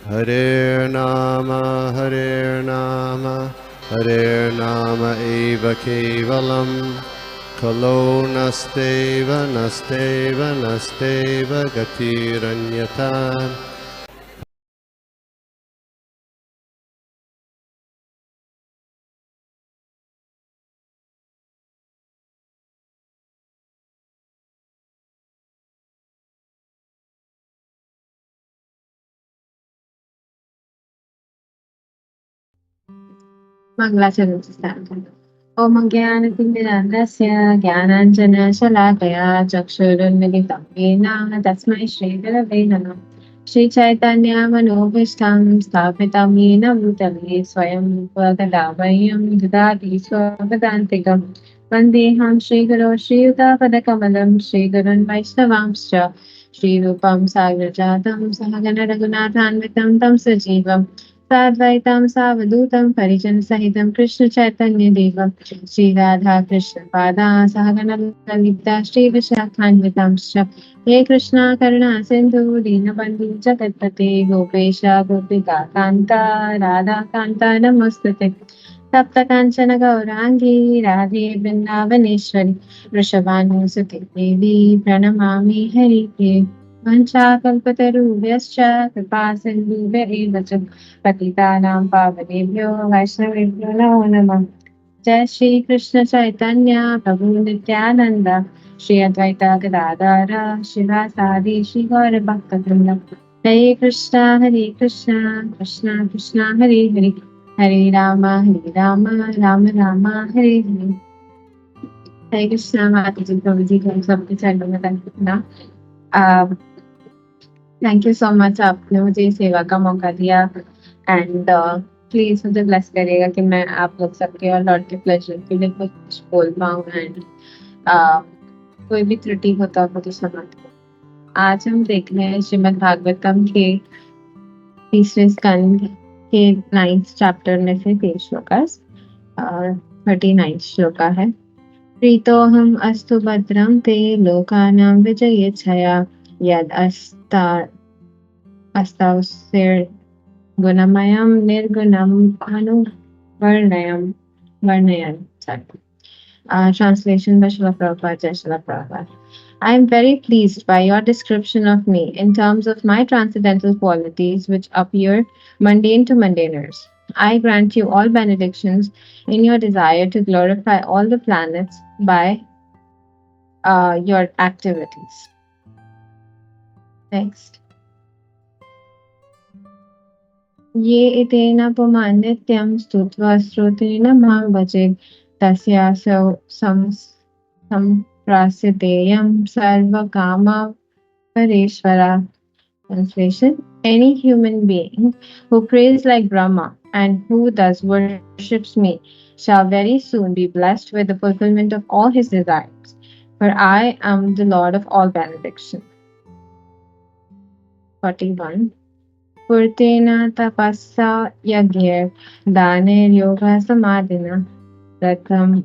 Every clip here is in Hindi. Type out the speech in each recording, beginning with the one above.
Hare Nama, Hare Nama eva kevalam, Kalo nasteva, nasteva, nasteva gatiranyata. Mangalacharan stand. Om Jnanatinmirandasya Jnananjana-shalakaya Chakshurunmilitam Yena Tasmai Shri Gurave Namah. Shri Chaitanya Manobhishtam Sthapitam Yena Bhutale Swayam Vagadabayam Dudati Swavadantikam Vandeham Shri Guru Shri Yudapadakammalam Shri Gurun Vaishnavamscha Shri Rupam Sagrajatam Sahagana Raghunathanvitam Tam Sajivam साद्वैतां सावधूतं परिजनसहितं कृष्णचैतन्यदेवं श्रीराधाकृष्णपादाः सहगणललिता श्रीविशाखान्वितांश्च हे कृष्णा करुणा सिन्धु दीनबन्धु जगत्पते गोपेश गोपिका कान्ता राधाकान्ता नमोऽस्तुते सप्तकाञ्चन गौराङ्गी राधे वृन्दावनेश्वरि वृषभानुसुते देवी प्रणमामि हरिप्रिये वंशाकल्पतरुभ्यश्च कृपासिन्धुभ्य एव च पतितानां पावनेभ्यो वैष्णवेभ्यो नमो नमः। जय श्री कृष्ण चैतन्य प्रभु नित्यानंद श्री अद्वैत गदाधर शिवासादि श्री गौर भक्तवृंद। हरे कृष्णा कृष्णा कृष्णा हरे हरे हरे राम राम राम हरे हरे। हरे कृष्णा माता जी प्रभु जी हम सबके चरणों में दंडवत। थैंक यू सो मच, आपने मुझे इस सेवा का मौका दिया एंड प्लीज मुझे ब्लेस करिएगा कि मैं आप लोग सबके और लॉर्ड के प्लेजर के लिए कुछ बोल पाऊँ एंड कोई भी त्रुटि होता हो तो क्षमा करें। आज हम देख रहे हैं श्रीमद् भागवतम के तीसरे स्कंद के 9th चैप्टर में से 3 श्लोकास 39 श्लोका है। प्रीतोऽहम् अस्तु भद्रं ते लोकानां विजयेच्छया यद् अस्तावसिर्गुणमयं निर्गुणम् वर्णयन्. Translation by Srila Prabhupada, Jai Srila Prabhupada. I am very pleased by your description of me in terms of my transcendental qualities which appear mundane to mundaners. I grant you all benedictions in your desire to glorify all the planets by your activities. Next. ये इतेन पुमान् नित्यं स्तुत्वा श्रुतेन मां भजेत् तस्यासौ संप्रासितेयं सर्वकामपरेश्वरा. Translation: Any human being who prays like Brahma and who thus worships me shall very soon be blessed with the fulfillment of all his desires, for I am the Lord of all benediction. 41. Purtena tapassa yagyer daner yoga samadhina pratham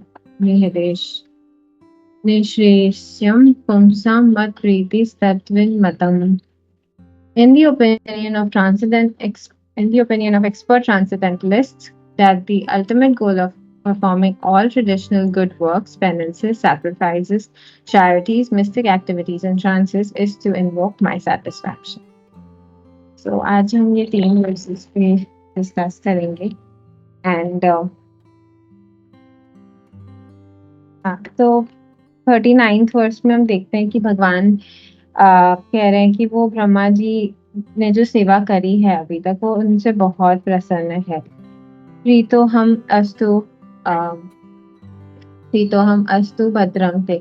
nishreshyam pumsam mat priti satvin matam. In the opinion of expert transcendentalists, that the ultimate goal of performing all traditional good works, penances, sacrifices, charities, mystic activities, and trances is to invoke my satisfaction. So आज हम ये 3 वर्सेस पे डिस्कस करेंगे एंड तो 39th वर्स में हम देखते हैं कि भगवान कह रहे हैं कि वो ब्रह्मा जी ने जो सेवा करी है अभी तक वो उनसे बहुत प्रसन्न है। प्रीतो हम अस्तु भद्रम थे।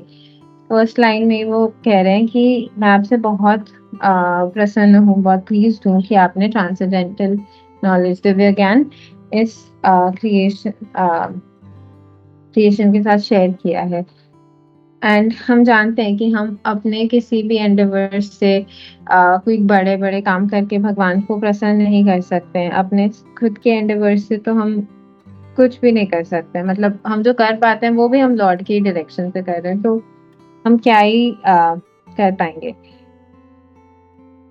फर्स्ट लाइन में वो कह रहे हैं कि मैं आपसे बहुत प्रसन्न हूँ, बहुत प्लीज्ड हूँ कि आपने ट्रांसेंडेंटल नॉलेज दिव्य ज्ञान इस क्रिएशन के साथ शेयर किया है। एंड हम जानते हैं कि हम अपने किसी भी एंडेवर से कोई बड़े बड़े काम करके भगवान को प्रसन्न नहीं कर सकते हैं। अपने खुद के एंडेवर से तो हम कुछ भी नहीं कर सकते, मतलब हम जो कर पाते हैं वो भी हम लॉर्ड की डायरेक्शन से कर रहे हैं, तो हम क्या ही कर पाएंगे।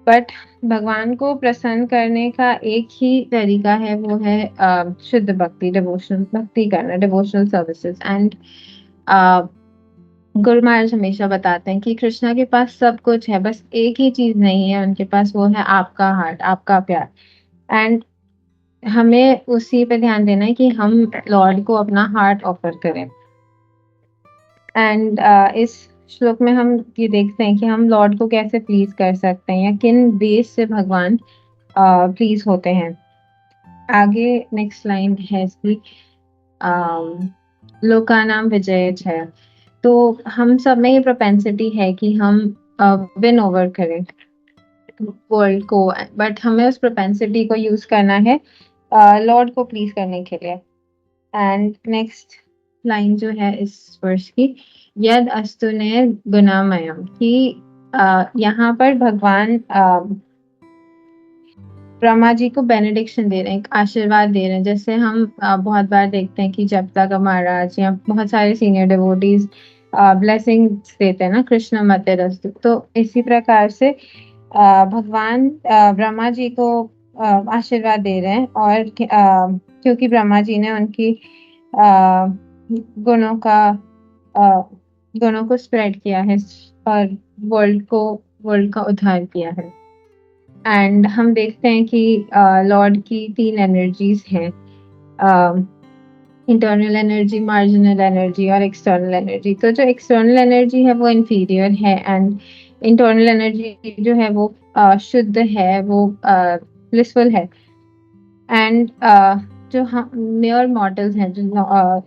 बट भगवान को प्रसन्न करने का एक ही तरीका है, वो है शुद्ध भक्ति, डिवोशनल भक्ति करना, devotional services. And Guru Maharaj हमेशा बताते हैं कि कृष्णा के पास सब कुछ है, बस एक ही चीज नहीं है उनके पास, वो है आपका हार्ट, आपका प्यार। एंड हमें उसी पे ध्यान देना है कि हम लॉर्ड को अपना हार्ट ऑफर करें। एंड इस श्लोक में हम ये देखते हैं कि हम लॉर्ड को कैसे प्लीज कर सकते हैं, या किन बेस से भगवान प्लीज होते हैं। आगे नेक्स्ट लाइन है इसकी, लोकानाम विजय है। तो हम सब में ये प्रोपेंसिटी है कि हम विन ओवर करें वर्ल्ड को, बट हमें उस प्रोपेंसिटी को यूज करना है लॉर्ड को प्लीज करने के लिए। एंड नेक्स्ट लाइन जो है इस वर्ष की, यद अस्तुने गुणामयम, कि यहाँ पर भगवान ब्रह्मा जी को बेनेडिक्शन दे रहे हैं, एक आशीर्वाद दे रहे हैं। जैसे हम बहुत बार देखते हैं कि जब तक महाराज या बहुत सारे सीनियर डिवोटीज ब्लेसिंग्स देते हैं ना, कृष्ण मते रस्तु, तो इसी प्रकार से भगवान ब्रह्मा जी को आशीर्वाद दे रहे हैं। और क्योंकि ब्रह्मा जी ने उनकी गुणों का गुणों को स्प्रेड किया है और वर्ल्ड का उद्धार किया है। एंड हम देखते हैं कि लॉर्ड की 3 एनर्जीज हैं, इंटरनल एनर्जी, मार्जिनल एनर्जी और एक्सटर्नल एनर्जी। तो जो एक्सटर्नल एनर्जी है वो इंफीरियर है, एंड इंटरनल एनर्जी जो है वो शुद्ध है, वो ब्लिसफुल है। एंड जो हम मेयर मॉर्टल्स हैं, जो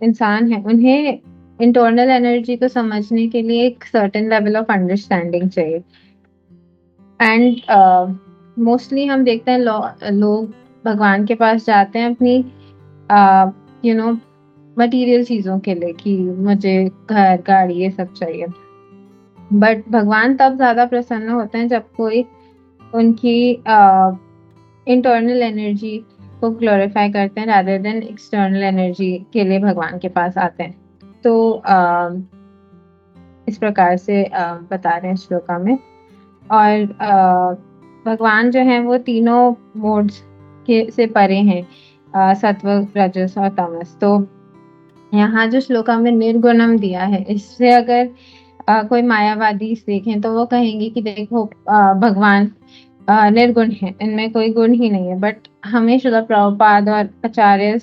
इंसान हैं, उन्हें इंटरनल एनर्जी को समझने के लिए एक सर्टेन लेवल ऑफ अंडरस्टैंडिंग चाहिए। एंड मोस्टली हम देखते हैं लोग भगवान के पास जाते हैं अपनी मटेरियल चीजों के लिए, कि मुझे घर गाड़ी ये सब चाहिए। बट भगवान तब ज्यादा प्रसन्न होते हैं जब कोई उनकी इंटरनल एनर्जी को ग्लोरीफाई करते हैं, रादर देन एक्सटर्नल एनर्जी के लिए भगवान के पास आते हैं। तो इस प्रकार से बता रहे हैं श्लोका में। और भगवान जो है वो तीनों मोड्स के से परे हैं, सत्व, रजस और तमस। तो यहाँ जो श्लोका में निर्गुणम दिया है, इससे अगर कोई मायावादी देखें तो वो कहेंगे कि देखो भगवान निर्गुण है, इनमें कोई गुण ही नहीं है। बट हमें श्रील प्रभुपाद और आचार्य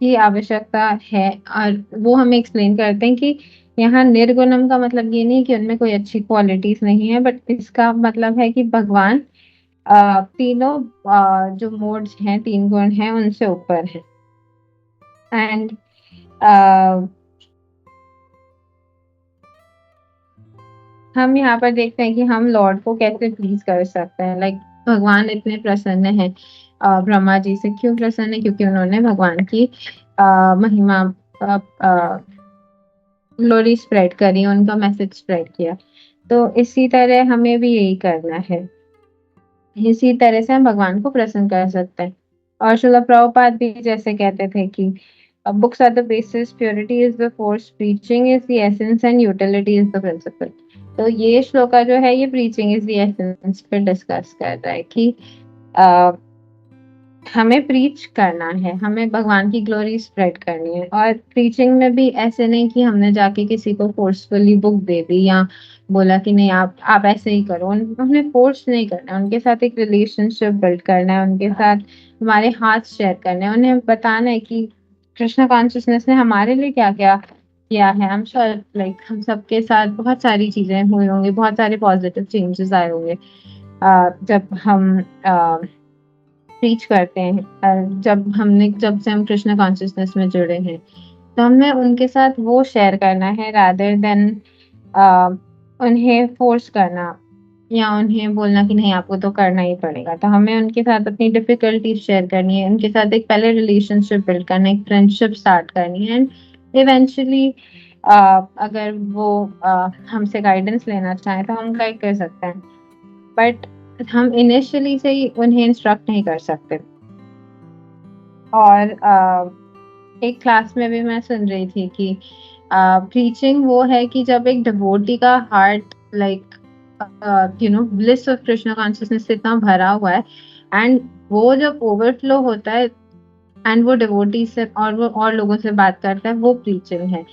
की आवश्यकता है, और वो हमें एक्सप्लेन करते हैं कि यहाँ निर्गुणम का मतलब ये नहीं कि उनमें कोई अच्छी क्वालिटीज नहीं है, बट इसका मतलब है कि भगवान तीनों जो मोड्स हैं, 3 गुण हैं, उनसे ऊपर है। एंड हम यहाँ पर देखते हैं कि हम लॉर्ड को कैसे प्लीज कर सकते हैं। लाइक भगवान इतने प्रसन्न है ब्रह्मा जी से। क्यों प्रसन्न है? क्योंकि उन्होंने भगवान की महिमा, ग्लोरी स्प्रेड करी, उनका मैसेज स्प्रेड किया। तो इसी तरह हमें भी यही करना है, इसी तरह से हम भगवान को प्रसन्न कर सकते हैं। और श्रील प्रभुपाद भी जैसे कहते थे कि books are the basis, purity is the force, preaching is the essence and utility is the principle. तो ये श्लोका जो है ये प्रीचिंग इज द एसेंस पे डिस्कस कर रहा है कि हमें प्रीच करना है, हमें भगवान की ग्लोरी स्प्रेड करनी है। और प्रीचिंग में भी ऐसे नहीं कि हमने जाके किसी को फोर्सफुली बुक दे दी या बोला कि नहीं आप ऐसे ही करो। हमें फोर्स नहीं करना है, उनके साथ एक रिलेशनशिप बिल्ड करना है, उनके साथ हमारे हाथ शेयर करने हैं, उन्हें बताना है कि कृष्ण कॉन्शियसनेस ने हमारे लिए क्या क्या किया है। आई एम श्योर लाइक हम सबके साथ बहुत सारी चीजें हुई होंगी, बहुत सारे पॉजिटिव चेंजेस आए होंगे जब हम प्रीच करते हैं। जब से हम कृष्ण कॉन्शियसनेस में जुड़े हैं, तो हमें उनके साथ वो शेयर करना है, रादर देन उन्हें फोर्स करना या उन्हें बोलना कि नहीं आपको तो करना ही पड़ेगा। तो हमें उनके साथ अपनी डिफिकल्टीज शेयर करनी है, उनके साथ एक पहले रिलेशनशिप बिल्ड करना है, एक फ्रेंडशिप स्टार्ट करनी है। एंड इवेंचुअली अगर वो हमसे गाइडेंस लेना चाहें तो हम गाइड कर सकते हैं, बट हम इनिशियली से ही उन्हें इंस्ट्रक्ट नहीं कर सकते। और एक क्लास में भी मैं सुन रही थी कि प्रीचिंग वो है कि जब एक डिवोटी का heart like bliss of Krishna consciousness से इतना भरा हुआ है, एंड वो जब ओवरफ्लो होता है एंड वो डिवोटी से और वो और लोगों से बात करता है, वो प्रीचिंग है।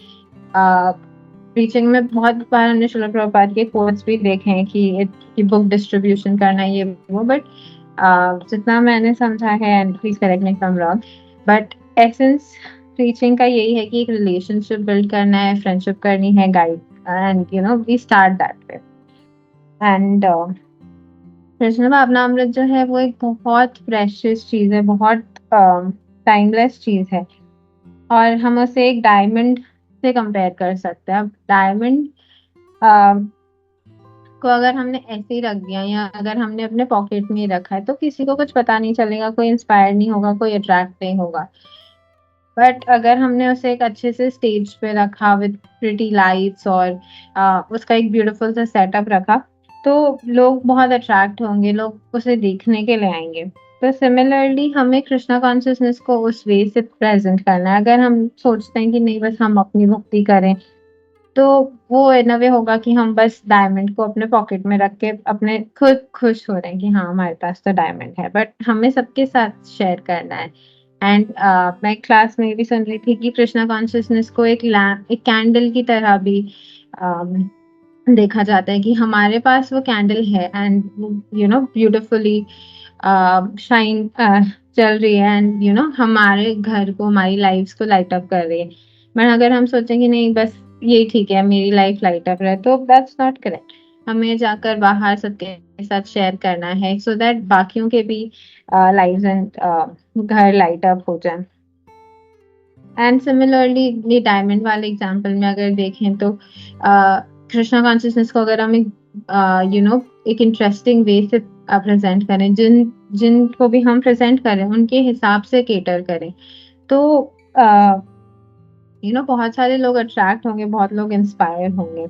प्रीचिंग में बहुत बार हमने शिला प्रभुपाद के कोट्स भी देखे हैं कि बुक डिस्ट्रीब्यूशन करना ये वो, बट जितना मैंने समझा है, and please correct me if I am wrong, but essence preaching का यही है कि एक रिलेशनशिप बिल्ड करना है, फ्रेंडशिप करनी है, guide, and we start that way. And Krishna Bhavanamrita जो है वो एक बहुत प्रेशियस चीज है, बहुत टाइमलेस चीज है, और हम उसे एक डायमंड से कंपेयर कर सकते हैं। अब डायमंड को अगर हमने ऐसे ही रख दिया या अगर हमने अपने पॉकेट में ही रखा है तो किसी को कुछ पता नहीं चलेगा, कोई इंस्पायर नहीं होगा, कोई अट्रैक्ट नहीं होगा। बट अगर हमने उसे एक अच्छे से स्टेज पे रखा विद प्रिटी लाइट्स और उसका एक ब्यूटीफुल सा सेटअप रखा, तो लोग बहुत अट्रैक्ट होंगे, लोग उसे देखने के लिए आएंगे। तो सिमिलरली हमें कृष्णा कॉन्शियसनेस को उस वे से प्रेजेंट करना है। अगर हम सोचते हैं कि नहीं बस हम अपनी भक्ति करें, तो वो इन अ वे होगा कि हम बस डायमंड को अपने पॉकेट में रख के अपने खुद खुश हो रहे हैं कि हाँ हमारे पास तो डायमंड है, बट हमें सबके साथ शेयर करना है। एंड मैं क्लास में भी सुन रही थी कि कृष्णा कॉन्शियसनेस को एक लैम्प, एक कैंडल की तरह भी um, देखा जाता है कि हमारे पास वो कैंडल है एंड ब्यूटिफुली शाइन चल रही है, एंड हमारे घर को, हमारी लाइफ्स को लाइट अप कर रही है। बट अगर हम सोचें कि नहीं बस ये ठीक है, मेरी लाइफ लाइट अप रहे, तो दैट्स नॉट करेक्ट। हमें जाकर बाहर सबके साथ शेयर करना है सो दैट बाकियों के भी लाइव्स एंड घर लाइट अप हो जाए। एंड सिमिलरली ये डायमंड वाले एग्जांपल में अगर देखें तो कृष्णा कॉन्शियसनेस को अगर हम एक इंटरेस्टिंग वे से प्रेजेंट करें, जिनको भी हम प्रेजेंट करें उनके हिसाब से केटर करें, तो बहुत सारे लोग अट्रैक्ट होंगे, बहुत लोग इंस्पायर होंगे।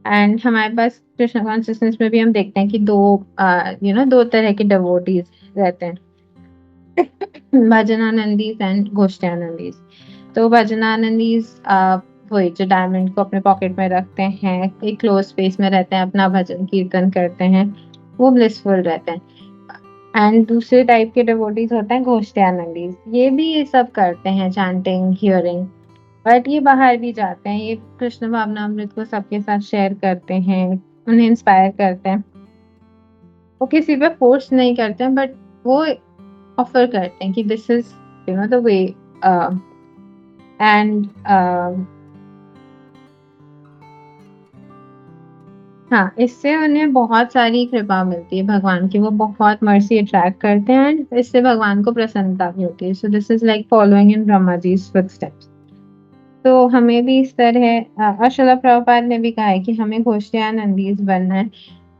एंड हमारे पास कृष्णा कॉन्शियसनेस में भी हम देखते हैं कि दो तरह के डिवोटीज रहते हैं, भजनानंदीज एंड गोष्ठ्यानंदीज। तो भजनानंदीज वही जो डायमंड को अपने पॉकेट में रखते हैं, एक क्लोज स्पेस में रहते हैं, अपना भजन कीर्तन करते हैं, वो ब्लिसफुल रहते हैं। एंड दूसरे टाइप के डिवोटीज होते हैं गोष्ठ्यानंदीज, ये भी ये सब करते हैं, चैंटिंग, हियरिंग, बट ये बाहर भी जाते हैं, ये कृष्ण भावनामृत को सबके साथ शेयर करते हैं, उन्हें इंस्पायर करते हैं। वो किसी पे फोर्स नहीं करते हैं, बट वो ऑफर करते हैं कि this is the way. And हाँ, इससे उन्हें बहुत सारी कृपा मिलती है भगवान की, वो बहुत मर्सी अट्रैक्ट करते हैं, एंड इससे भगवान को प्रसन्नता भी होती है। So this is like following in Brahma ji footsteps. तो हमें भी इस तरह और शिला प्रभुपाद ने भी कहा है कि हमें गोष्ठ्यानंदीज बनना है,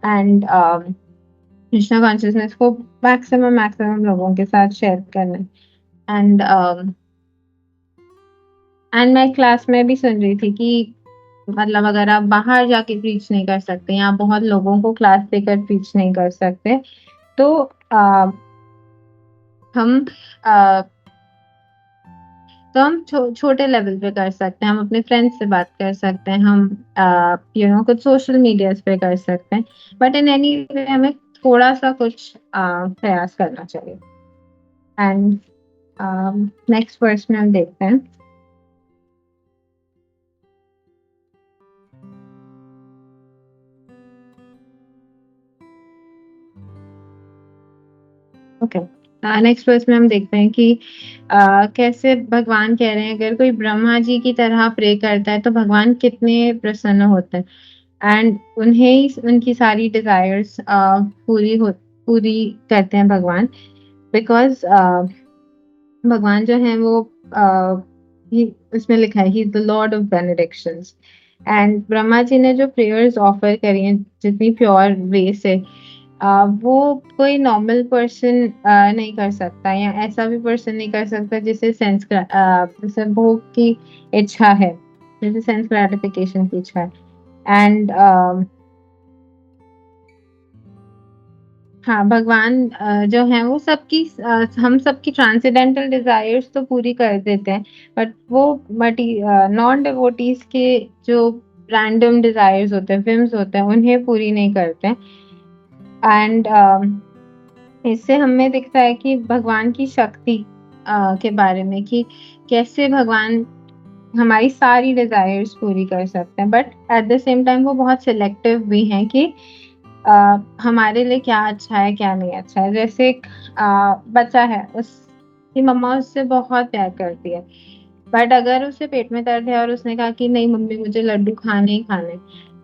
एंड कृष्णा कॉन्शियसनेस को मैक्सिमम लोगों के साथ शेयर करना है। एंड मैं क्लास में भी सुन रही थी कि मतलब अगर आप बाहर जाके प्रीच नहीं कर सकते या बहुत लोगों को क्लास देकर प्रीच नहीं कर सकते, तो हम अ, छोटे लेवल पे कर सकते हैं, हम अपने फ्रेंड्स से बात कर सकते हैं, हम कुछ सोशल मीडियाज पे कर सकते हैं, बट इन एनी वे हमें थोड़ा सा कुछ प्रयास करना चाहिए। एंड नेक्स्ट वर्स में हम देखते हैं। ओके, नेक्स्ट वर्स में हम देखते हैं कि कैसे भगवान कह रहे हैं अगर कोई ब्रह्मा जी की तरह प्रे करता है तो भगवान कितने प्रसन्न होते हैं, एंड उन्हें ही उनकी सारी डिजायर्स पूरी करते हैं भगवान, बिकॉज भगवान जो है वो इसमें लिखा है he is the Lord of benedictions. And Brahma ji ने जो प्रेयर्स ऑफर करी हैं जितनी प्योर वे से, वो कोई नॉर्मल पर्सन नहीं कर सकता, या ऐसा भी पर्सन नहीं कर सकता जिसे जैसे भोग की इच्छा है, जैसे सेंस ग्रेटिफिकेशन की इच्छा है। एंड हाँ, भगवान जो है वो हम सबकी ट्रांसेंडेंटल डिजायर्स तो पूरी कर देते हैं, बट वो नॉन डिवोटीज के जो रैंडम डिजायर्स होते हैं, whims होते हैं, उन्हें पूरी नहीं करते। एंड इससे हमें दिखता है कि भगवान की शक्ति के बारे में, कि कैसे भगवान हमारी सारी डिजायर्स पूरी कर सकते हैं, but at the same time वो बहुत सिलेक्टिव भी हैं कि हमारे लिए क्या अच्छा है क्या नहीं अच्छा है। जैसे एक बच्चा है, उसकी मम्मा उससे बहुत प्यार करती है, बट अगर उसे पेट में दर्द है और उसने कहा कि नहीं मम्मी मुझे लड्डू खाने ही खाने,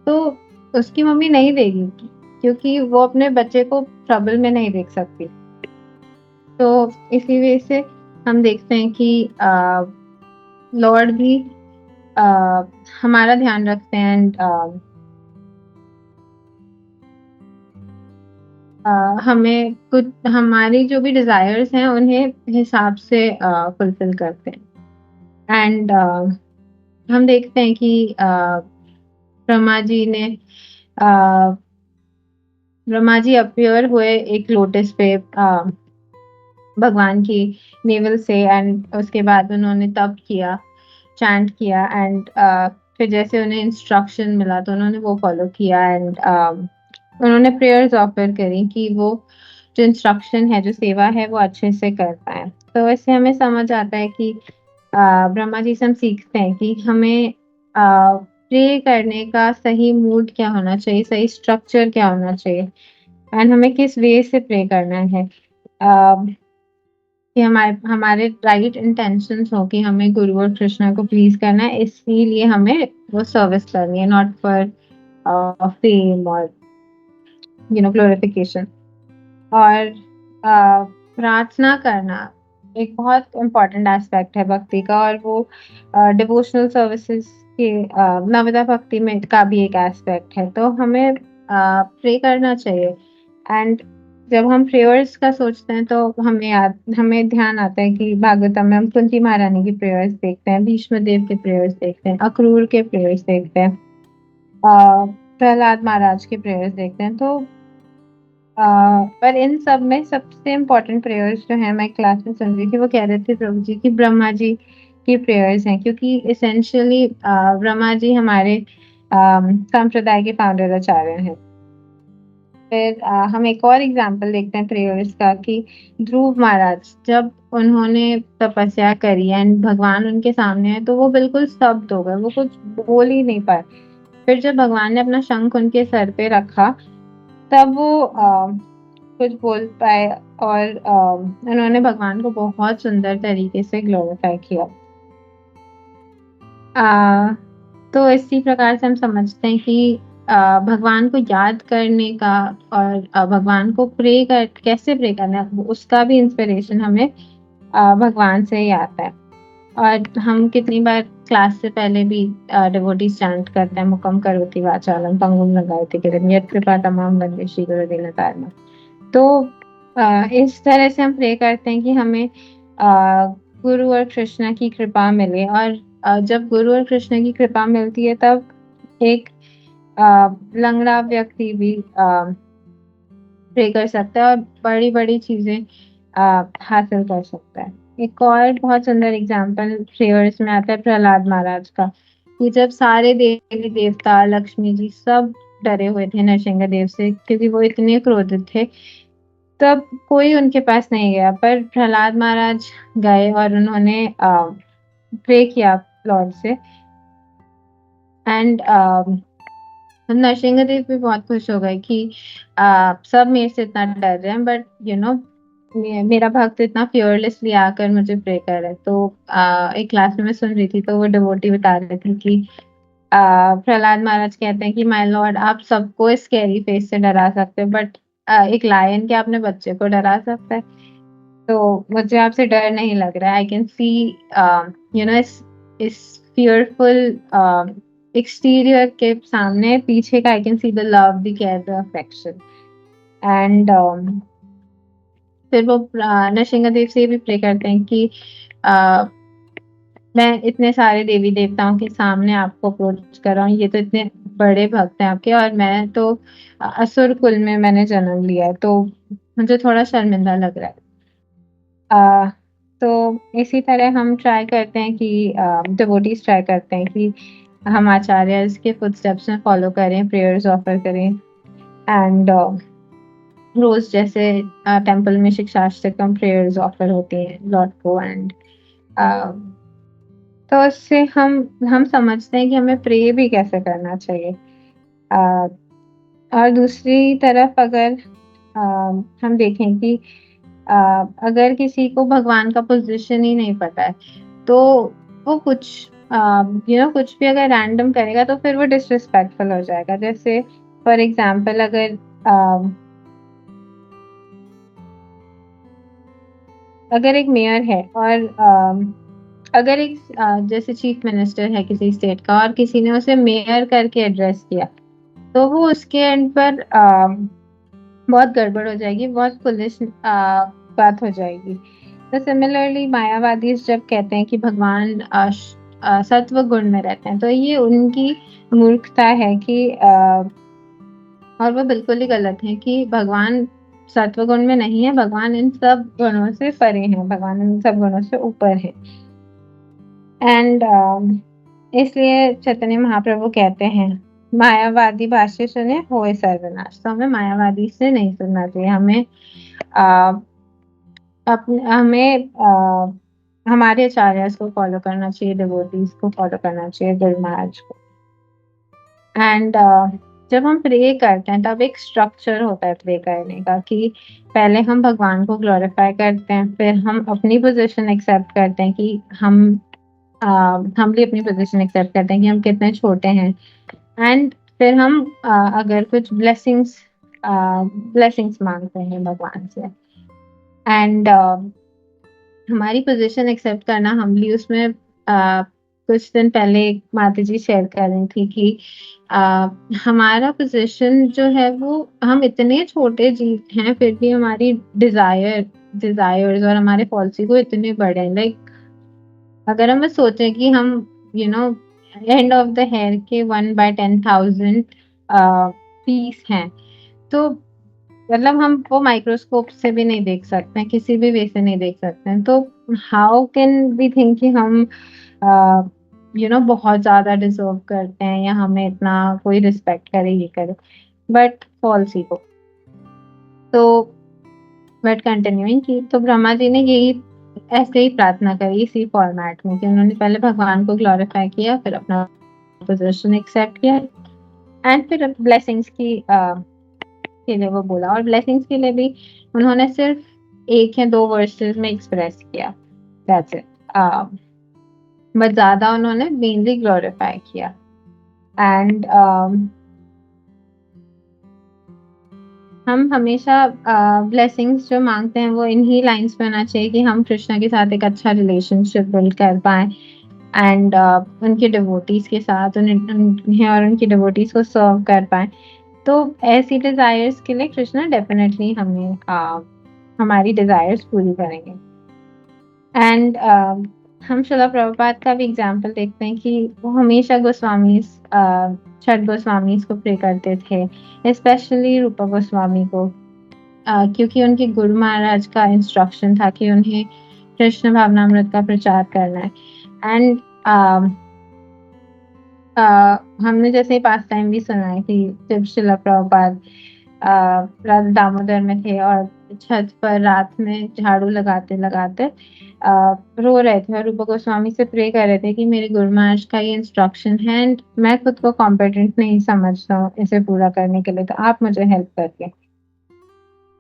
तो उसकी मम्मी नहीं देगी, क्योंकि वो अपने बच्चे को ट्रबल में नहीं देख सकती। तो इसी वजह से हम देखते हैं कि लॉर्ड भी अ, हमारा ध्यान रखते हैं, एंड हमें कुछ हमारी जो भी डिजायर्स हैं उन्हें हिसाब से फुलफिल करते हैं। एंड हम देखते हैं कि ब्रह्मा जी ने अ, ब्रह्मा जी अपीयर हुए एक लोटस पे भगवान की नेवल से, एंड उसके बाद उन्होंने तप किया, चैंट किया, एंड फिर जैसे उन्हें इंस्ट्रक्शन मिला तो उन्होंने वो फॉलो किया, एंड उन्होंने प्रेयर्स ऑफर करी कि वो जो इंस्ट्रक्शन है, जो सेवा है, वो अच्छे से कर पाए। तो इससे हमें समझ आता है कि ब्रह्मा जी से हम सीखते हैं कि हमें प्रे करने का सही मूड क्या होना चाहिए, सही स्ट्रक्चर क्या होना चाहिए, एंड हमें किस वे से प्रे करना है, कि हमारे हमारे राइट इंटेंशंस हो कि हमें गुरु और कृष्णा को प्लीज करना है, इसीलिए हमें वो सर्विस करनी है, नॉट फॉर फेम और ग्लोरिफिकेशन। और प्रार्थना करना एक बहुत इम्पोर्टेंट एस्पेक्ट है भक्ति का, और वो डिवोशनल सर्विसेज के नवदा भक्ति में का भी एक एस्पेक्ट है। तो हमें प्रे करना चाहिए, एंड जब हम प्रेयर्स का सोचते हैं तो हमें ध्यान आता है कि भागवतम में हम कुंती महारानी की प्रेयर्स देखते हैं, भीष्म देव के प्रेयर्स देखते हैं, अक्रूर के प्रेयर्स देखते हैं, प्रहलाद महाराज के प्रेयर्स देखते हैं। तो पर इन सब में सबसे इम्पोर्टेंट प्रेयर्स जो है, मैं क्लास में सुन रही थी, वो कह रहे थे प्रभु जी की ब्रह्मा जी की प्रेयर्स हैं, क्योंकि इसेंशियली ब्रह्मा जी हमारे संप्रदाय के फाउंडर आचार्य हैं। फिर हम एक और एग्जाम्पल देखते हैं प्रेयर्स का, कि ध्रुव महाराज जब उन्होंने तपस्या करी एंड भगवान उनके सामने है, तो वो बिल्कुल स्तब्ध हो गए, वो कुछ बोल ही नहीं पाए। फिर जब भगवान ने अपना शंख उनके सर पे रखा, तब वो कुछ बोल पाए, और उन्होंने भगवान को बहुत सुंदर तरीके से ग्लोरीफाई किया। आ, तो इसी प्रकार से हम समझते हैं कि भगवान को याद करने का और भगवान को कैसे प्रे करना है, उसका भी इंस्पिरेशन हमें भगवान से ही आता है। और हम कितनी बार क्लास से पहले भी डिवोटीज चैंट करते हैं, मुकम करोति वाचालम पंगुम लगायते गिरिम यत् कृपा तमाम वंदे श्री गुरु दीनतारिणम। तो इस तरह से हम प्रे करते हैं कि हमें गुरु और कृष्णा की कृपा मिले, और जब गुरु और कृष्ण की कृपा मिलती है, तब एक लंगड़ा व्यक्ति भी प्रे कर सकता है और बड़ी बड़ी चीजें हासिल कर सकता है। एक और बहुत सुंदर एग्जाम्पल प्रेयर्स में आता है प्रहलाद महाराज का, कि जब सारे देवी देवता, लक्ष्मी जी सब डरे हुए थे नरसिंह देव से, क्योंकि वो इतने क्रोधित थे, तब कोई उनके पास नहीं गया, पर प्रहलाद महाराज गए और उन्होंने प्रे किया लॉर्ड से, एंड नरसिंहदेव भी बहुत खुश हो गए कि सब मेरे से इतना डर रहे हैं, बट मेरा भक्त इतना फियरलेसली आकर मुझे प्रे कर रहा है। तो एक क्लास में मैं सुन रही थी, तो वो डिवोटी बता रहे थे कि प्रहलाद महाराज कहते हैं कि माय लॉर्ड, आप सबको स्कैरी फेस से डरा सकते हो, बट एक लायन क्या अपने बच्चे को डरा सकता है? तो मुझे आपसे डर नहीं लग रहा है। आई कैन सी इस फियरफुल एक्सटीरियर के सामने पीछे का I can see the love, the care, the affection. And फिर वो नरसिंहदेव से भी प्रे करते हैं कि uh, मैं इतने सारे देवी देवताओं के सामने आपको अप्रोच कर रहा हूँ, ये तो इतने बड़े भक्त हैं आपके, और मैं तो असुर कुल में मैंने जन्म लिया है, तो मुझे थोड़ा शर्मिंदा लग रहा है। तो इसी तरह हम ट्राई करते हैं कि डिवोटीज ट्राई करते हैं कि हम आचार्यस के फुटस्टेप्स में फॉलो करें, प्रेयर्स ऑफर करें एंड रोज जैसे टेंपल में शिक्षाष्टकम प्रेयर्स ऑफर होती हैं लॉर्ड को एंड तो इससे हम समझते हैं कि हमें प्रे भी कैसे करना चाहिए। uh, और दूसरी तरफ अगर हम देखें कि अगर किसी को भगवान का पोजीशन ही नहीं पता है तो वो कुछ कुछ भी अगर रैंडम करेगा तो फिर वो डिसरिस्पेक्टफुल हो जाएगा। जैसे फॉर एग्जांपल अगर एक मेयर है और अगर एक जैसे चीफ मिनिस्टर है किसी स्टेट का और किसी ने उसे मेयर करके एड्रेस किया तो वो उसके एंड पर बहुत गड़बड़ हो जाएगी, बहुत पुलिस बात हो जाएगी। तो सिमिलरली मायावादी जब कहते हैं कि भगवान सत्व गुण में रहते हैं तो ये उनकी मूर्खता है कि और वो बिल्कुल ही गलत है कि भगवान सत्व गुण में नहीं है, भगवान इन सब गुणों से परे हैं, भगवान इन सब गुणों से ऊपर है। एंड इसलिए चैतन्य महाप्रभु कहते हैं मायावादी भाष्य सुने होए सर्वनाश। तो हमें मायावादी से नहीं सुनना चाहिए, हमें हमारे आचार्यस को फॉलो करना चाहिए, डिवोटीज को फॉलो करना चाहिए, गुरु महाराज को। एंड जब हम प्रे करते हैं तब एक स्ट्रक्चर होता है प्रे करने का कि पहले हम भगवान को ग्लोरीफाई करते हैं, फिर हम अपनी पोजीशन एक्सेप्ट करते हैं कि हम भी अपनी पोजीशन एक्सेप्ट करते हैं कि हम कितने छोटे हैं एंड फिर हम अगर कुछ ब्लेसिंग्स मांगते हैं भगवान से एंड हमारी पोजीशन एक्सेप्ट करना हम्बली उसमें कुछ दिन पहले माता जी शेयर कर रही थी कि हमारा पोजीशन जो है वो हम इतने छोटे जीव हैं फिर भी हमारी डिजायर्स और हमारे पॉलिसी को इतने बड़े हैं। लाइक अगर हम सोचें कि हम एंड ऑफ द हेयर के 1/10,000 पीस हैं तो मतलब हम वो माइक्रोस्कोप से भी नहीं देख सकते हैं, किसी भी वे से नहीं देख सकते हैं। तो हाउ कैन वी थिंक कि हम बहुत ज्यादा डिजर्व करते हैं या हमें इतना कोई रिस्पेक्ट करे ये करे, बट फॉल्स ईगो। तो बट कंटिन्यूइंग की तो ब्रह्मा जी ने यही ऐसे ही प्रार्थना करी इसी फॉर्मेट में कि उन्होंने पहले भगवान को ग्लोरीफाई किया, फिर अपना पोजीशन एक्सेप्ट किया एंड फिर ब्लेसिंग्स के लिए वो बोला। और ब्लेसिंग्स के लिए भी उन्होंने सिर्फ 1 या 2 वर्सेस में एक्सप्रेस किया, दैट्स इट। बट ज्यादा उन्होंने मेनली ग्लोरीफाई किया एंड हम हमेशा ब्लेसिंग्स जो मांगते हैं वो इन्हीं लाइंस पे होना चाहिए कि हम कृष्णा के साथ एक अच्छा रिलेशनशिप बिल्ड कर पाए एंड उनके डिवोटीज के साथ उन्हें और उनकी डिवोटीज को सर्व कर पाए। तो ऐसी डिजायर्स के लिए कृष्णा डेफिनेटली हमें हमारी डिजायर्स पूरी करेंगे। एंड हम शिला प्रभुपाद का भी एग्जाम्पल देखते हैं कि वो हमेशा छठ गोस्वामी को प्रे करते थे, स्पेशली रूपा गोस्वामी को, क्योंकि उनके गुरु महाराज का इंस्ट्रक्शन था कि उन्हें कृष्ण भावनामृत का प्रचार करना है। एंड हमने जैसे पास टाइम भी सुना है कि जब शिला प्रभुपाद राधा दामोदर में थे और छत पर रात में झाड़ू लगाते लगाते रो रहे थे और रूपा गोस्वामी से प्रे कर रहे थे कि मेरे गुरु महाराज का ये इंस्ट्रक्शन है एंड मैं खुद को कॉम्पिटेंट नहीं समझता हूँ इसे पूरा करने के लिए, तो आप मुझे हेल्प करके।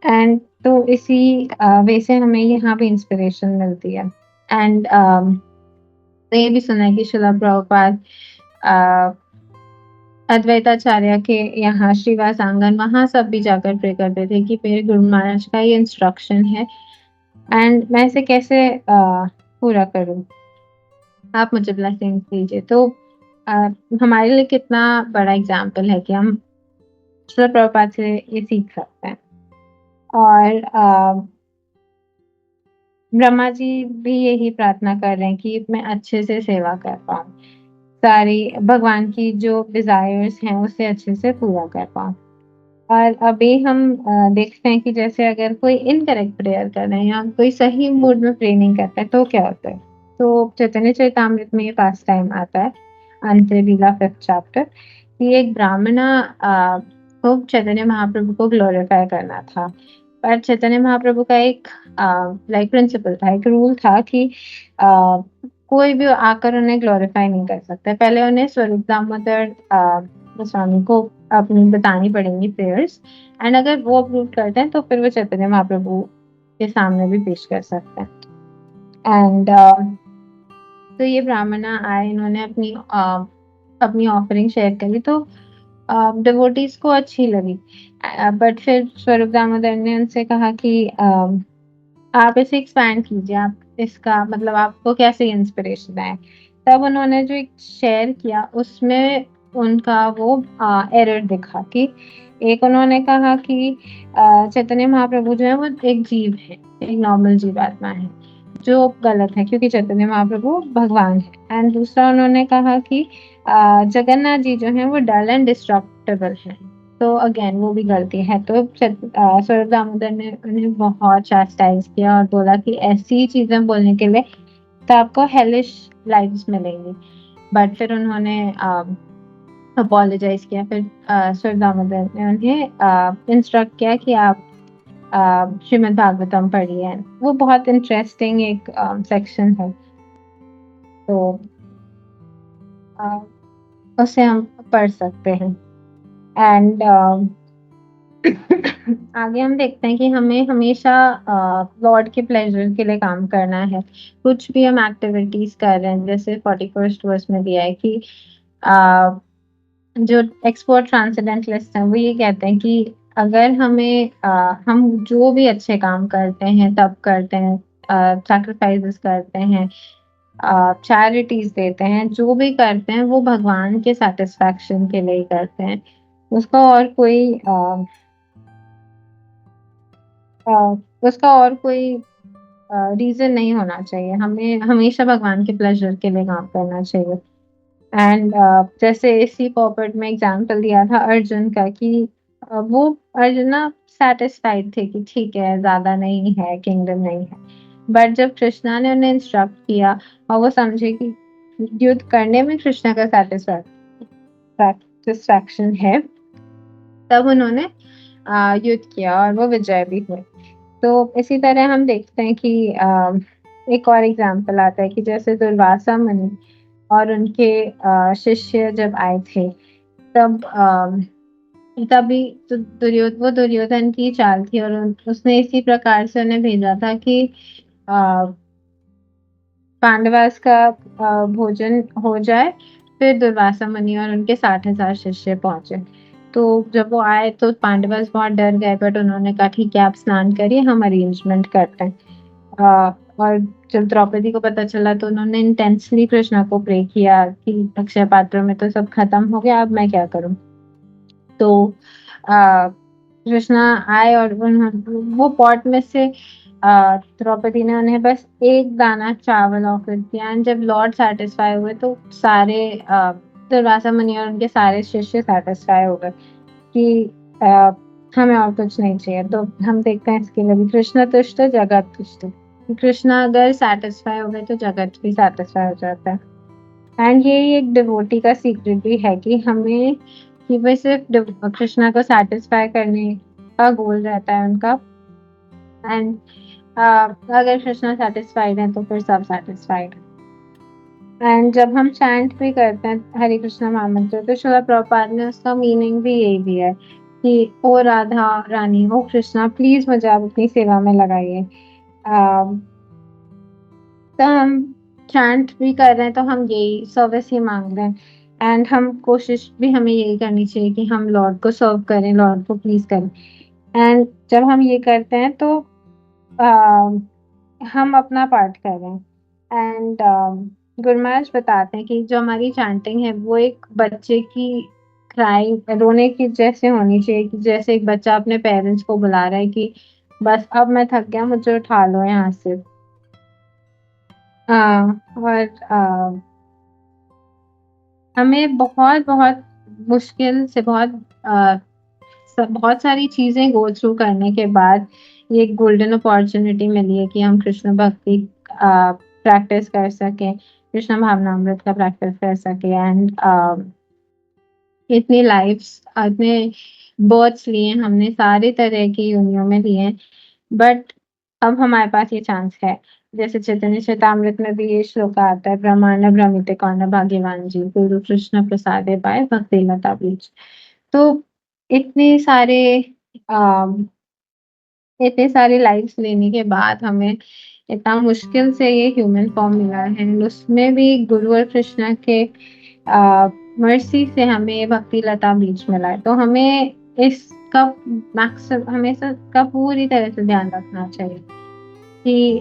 एंड तो इसी वे से हमें यहाँ पे इंस्पिरेशन मिलती है। एंड तो ये भी सुना है कि शिला प्रभुपाद अद्वैताचार्य के यहाँ श्रीवास आंगन वहां सब भी जाकर प्रे करते थे कि मेरे गुरु महाराज का ये इंस्ट्रक्शन है एंड मैं इसे कैसे पूरा करूं, आप मुझे ब्लेसिंग दीजिए। तो हमारे लिए कितना बड़ा एग्जाम्पल है कि हम शिला प्रभुपाद से ये सीख सकते हैं। और ब्रह्मा जी भी यही प्रार्थना कर रहे हैं कि मैं अच्छे से सेवा कर पाऊं, सारी भगवान की जो डिजायर्स हैं उसे अच्छे से पूरा कर पाऊं। और अभी हम देखते हैं कि जैसे अगर कोई इनकरेक्ट प्रेयर कर रहे हैं या कोई सही मूड में प्रे नहीं करता है तो क्या होता है। तो चैतन्य चरितामृत में ये पास टाइम आता है, अंतलीला 5th चैप्टर कि एक ब्राह्मणा को चैतन्य महाप्रभु को ग्लोरीफाई करना था। पर चैतन्य महाप्रभु का एक लाइक प्रिंसिपल था, एक रूल था कि कोई भी आकर उन्हें ग्लोरीफाई नहीं कर सकता। पहले उन्हें स्वरूप दामोदर गोस्वामी को अपनी बतानी पड़ेंगी प्रेयर्स, एंड अगर वो अप्रूव करते हैं तो फिर वो चैतन्य महाप्रभु के सामने भी पेश कर सकते हैं। एंड तो ये ब्राह्मणा आए, इन्होंने अपनी ऑफरिंग शेयर करी तो डिवोटीज को अच्छी लगी। बट फिर स्वरूप दामोदर ने उनसे कहा कि आप इसे एक्सपैंड कीजिए, आप इसका मतलब आपको कैसे इंस्पिरेशन आए। तब उन्होंने जो एक शेयर किया उसमें उनका वो एरर दिखा कि एक उन्होंने कहा कि चैतन्य महाप्रभु जो है वो एक जीव है, एक नॉर्मल जीवात्मा है, जो गलत है क्योंकि चैतन्य महाप्रभु भगवान है। एंड दूसरा उन्होंने कहा कि जगन्नाथ जी जो हैं वो डल एंड डिस्ट्रक्टेबल हैं, तो अगेन वो भी गलती है। तो स्वरूप दामोदर ने उन्हें बहुत चास्टाइज किया और बोला कि ऐसी चीजें बोलने के लिए तो आपको हेलिश लाइव्स मिलेंगी। बट फिर उन्होंने अपोलोजाइज किया। फिर स्वरूप दामोदर ने उन्हें इंस्ट्रक्ट किया कि आप श्रीमद् भागवतम पढ़िए। वो बहुत इंटरेस्टिंग एक सेक्शन है, तो उसे हम पढ़ सकते हैं। एंड आगे हम देखते हैं कि हमें हमेशा लॉर्ड के प्लेजर के लिए काम करना है। कुछ भी हम एक्टिविटीज कर रहे हैं, जैसे 41st वर्स में दिया है कि जो एक्सपर्ट ट्रांसेंडेंटलिस्ट हैं वो ये कहते हैं कि अगर हम जो भी अच्छे काम करते हैं, तब करते हैं, सैक्रिफाइसेस करते हैं, चैरिटीज देते हैं, जो भी करते हैं वो भगवान के सेटिस्फैक्शन के लिए ही करते हैं। उसका और कोई रीजन नहीं होना चाहिए। हमें हमेशा भगवान के प्लेजर के लिए काम करना चाहिए। एंड जैसे इसी पॉपर्ट में एग्जाम्पल दिया था अर्जुन का कि वो अर्जुन ना सेटिस्फाइड थे कि ठीक है, ज्यादा नहीं है, किंगडम नहीं है। बट जब कृष्णा ने उन्हें इंस्ट्रक्ट किया और वो समझे कि युद्ध करने में कृष्णा का सेटिस्फैक्शन है, तब उन्होंने युद्ध किया और वो विजय भी हुए। तो इसी तरह हम देखते हैं कि एक और एग्जाम्पल आता है कि जैसे दुर्वासा मुनि और उनके शिष्य जब आए थे, तभी तो दुर्योधन की चाल थी, और उसने इसी प्रकार से उन्हें भेजा था कि पांडवास का भोजन हो जाए, फिर दुर्वासा मुनि और उनके 60,000 शिष्य पहुंचे। तो जब वो आए तो पांडवास बहुत डर गए, बट उन्होंने कहा ठीक है, आप स्नान करिए, हम अरेंजमेंट करते हैं। और जब द्रौपदी को पता चला तो उन्होंने इंटेंसली कृष्णा को प्रे किया कि अक्षय पात्र में तो सब खत्म हो गया, अब मैं क्या करूं। तो कृष्णा आए और वो पॉट में से द्रौपदी ने उन्हें बस एक दाना चावल ऑफर किया। एंड जब लॉर्ड सेटिस्फाई हुए तो सारे दुर्वासा मुनि और उनके सारे शिष्य सेटिस्फाई हो गए कि हमें और कुछ नहीं चाहिए। तो हम देखते हैं इसके लिए भी कृष्ण तुष्ट जगत तुष्ट, कृष्णा अगर सेटिस्फाई हो गए तो जगत भी सेटिस्फाई हो जाता है। एंड ये एक डिवोटी का सीक्रेट भी है कि हमें कि वे सिर्फ कृष्णा को सेटिस्फाई करने का गोल रहता है उनका। एंड अगर कृष्णा सेटिस्फाइड है तो फिर सब सेटिस्फाइड। एंड जब हम चैंट भी करते हैं हरे कृष्णा महामंत्र, तो श्रील प्रभुपाद ने उसका मीनिंग भी यही दिया है कि ओ राधा रानी, ओ कृष्णा, प्लीज मुझे आप अपनी सेवा में लगाइए। तो हम चैंट भी कर रहे हैं तो हम यही सर्विस ही मांग रहे हैं। एंड हम कोशिश भी हमें यही करनी चाहिए कि हम लॉर्ड को सर्व करें, लॉर्ड को प्लीज करें। एंड जब हम ये करते हैं तो हम अपना पार्ट कर रहे हैं। एंड गुरु महाराज बताते हैं कि जो हमारी चैंटिंग है वो एक बच्चे की क्राइंग, रोने की जैसे होनी चाहिए, कि जैसे एक बच्चा अपने पेरेंट्स को बुला रहा है कि बस अब मैं थक गया, मुझे उठा लो यहाँ से। और हमें बहुत बहुत मुश्किल से बहुत सारी चीजें गो थ्रू करने के बाद ये एक गोल्डन अपॉर्चुनिटी मिली है कि हम कृष्ण भक्ति प्रैक्टिस कर सकें। कृष्ण भावनामृत का प्रैक्टिस कर सके एंड इतनी लाइफ्स, इतने बर्थ्स लिए हमने, सारे तरह की योनियों में लिए, बट अब हमारे पास ये चांस है। जैसे चैतन्य चरितामृत में भी ये श्लोक आता है, ब्रह्मांड भ्रमिते कौन भाग्यवान जी, गुरु कृष्ण प्रसादे पाए भक्ति लता बीज। तो इतने सारे इतने सारी लाइफ्स लेने के बाद हमें इतना मुश्किल से ये ह्यूमन फॉर्म मिला है, उसमें भी गुरु और कृष्ण के मर्सी से हमें ये भक्ति लता बीज मिला है। तो हमें इसका हमें इसका पूरी तरह से ध्यान रखना चाहिए कि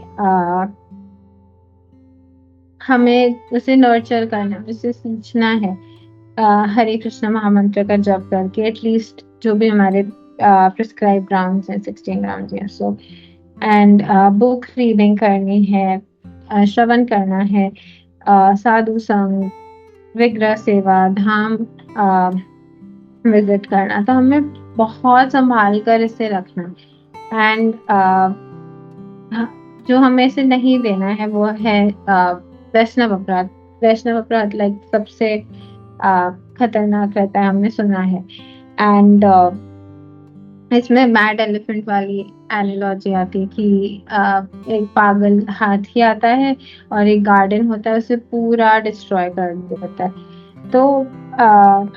हमें उसे नर्चर करना, उसे सींचना है। हरे कृष्ण महामंत्र का जप करके एटलीस्ट जो भी हमारे प्रिस्क्राइब राउंड्स हैं, 16 राउंड्स या सो, एंड बुक रीडिंग करनी है, श्रवण करना है, साधु संग, विग्रह सेवा, धाम विजिट करना। तो हमें बहुत संभाल कर इसे रखना। एंड जो हमें इसे नहीं देना है वो है वैष्णव अपराध। वैष्णव अपराध लाइक सबसे खतरनाक रहता है, हमने सुना है। एंड इसमें मैड एलिफेंट वाली एनालॉजी आती है कि एक पागल हाथी आता है और एक गार्डन होता है, उसे पूरा डिस्ट्रॉय कर देता है। तो